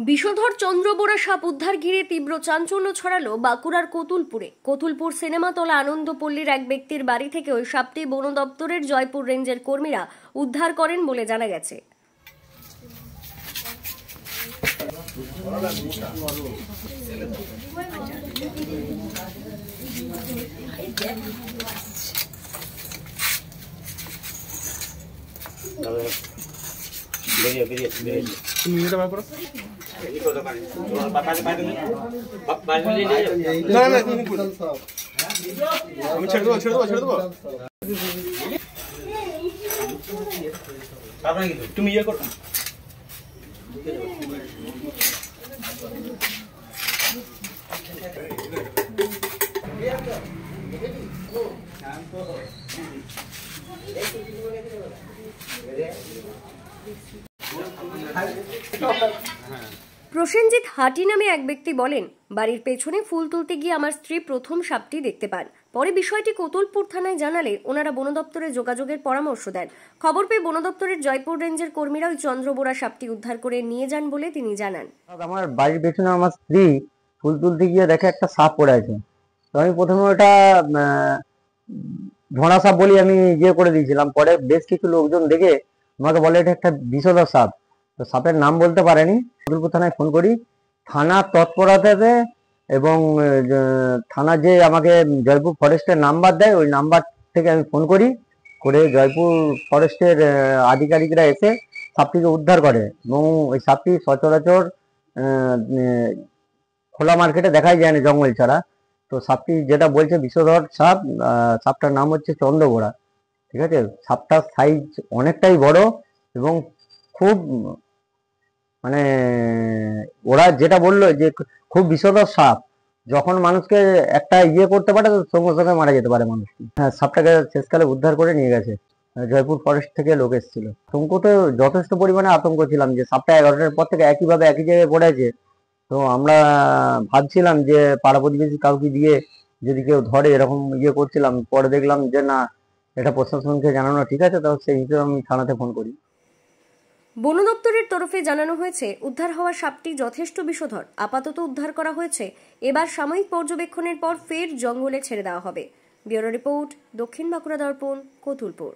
বিষধর চন্দ্রবোরা সাপ উদ্ধার ঘিরে তীব্র চাঞ্চল্য ছড়ালো বাঁকুড়ার কতুলপুরে। কতুলপুর সিনেমাতলা আনন্দপল্লীর এক ব্যক্তির বাড়ি থেকে ওই সাপটি বন দপ্তরের জয়পুর রেঞ্জের কর্মীরা উদ্ধার করেন বলে জানা গেছে। তুমি ইয়ে করো প্রসেনজিৎ হাটি নামে এক ব্যক্তি বলেন, বাড়ির পেছনে ফুল তুলতে গিয়ে আমার স্ত্রী প্রথম সাপটি দেখতে পান। পরে বিষয়টি কোতুলপুর থানায় জানালে ওনারা বন দপ্তরে যোগাযোগের পরামর্শ দেন। খবর পেয়ে বন দপ্তরের জয়পুর রেঞ্জের কর্মীরা ওই চন্দ্রবোরা সাপটি উদ্ধার করে নিয়ে যান বলে তিনি জানান। আমার বাড়ির পেছনে আমার স্ত্রী ফুল তুলতে গিয়ে দেখে একটা সাপ পড়ে আছে। তো আমি প্রথমে ওটা ধোঁড়া সাপ বলি আমি ইয়ে করে দিয়েছিলাম। পরে বেশ কিছু লোকজন দেখে আমাকে বলে এটা একটা বিষধর সাপ। তো সাপের নাম বলতে পারেনি। কতুলপুর থানায় ফোন করি, থানা তৎপরতাতে এবং থানা যে আমাকে জয়পুর ফরেস্টের নাম্বার দেয় ওই নাম্বার থেকে আমি ফোন করি, করে জয়পুর ফরেস্টের আধিকারিকরা এসে সাপটিকে উদ্ধার করে। এবং ওই সাপটি সচরাচর খোলা মার্কেটে দেখাই যায় না জঙ্গল ছাড়া। তো সাপটি যেটা বলছে বিষধর সাপ, সাপটার নাম হচ্ছে চন্দ্রবোরা। ঠিক আছে, সাপটার সাইজ অনেকটাই বড় এবং খুব মানে ওরা যেটা বললো যে খুব বিষধর সাপ, যখন মানুষকে একটা ইয়ে করতে পারে তো সঙ্গে সঙ্গে মারা যেতে পারে মানুষকে। হ্যাঁ, সাপটাকে শেষকালে উদ্ধার করে নিয়ে গেছে, জয়পুর ফরেস্ট থেকে লোক এসেছিল। আতঙ্ক তো যথেষ্ট পরিমাণে আতঙ্ক ছিলাম যে সাপটা 11টার পর থেকে একইভাবে একই জায়গায় পড়েছে। তো আমরা ভাবছিলাম যে পাড়া প্রতিবেশী কাউকে দিয়ে যদি কেউ ধরে এরকম ইয়ে করছিলাম। পরে দেখলাম যে না, এটা প্রশাসনকে জানানো ঠিক আছে, তো সেই হিসেবে আমি থানাতে ফোন করি। বন দপ্তরের তরফে জানানো হয়েছে উদ্ধার হওয়া সাপটি যথেষ্ট বিষধর। আপাতত উদ্ধার করা হয়েছে, এবার সাময়িক পর্যবেক্ষণের পর ফের জঙ্গলে ছেড়ে দেওয়া হবে। ব্যুরো রিপোর্ট, দক্ষিণ বাঁকুড়া দর্পণ, কতুলপুর।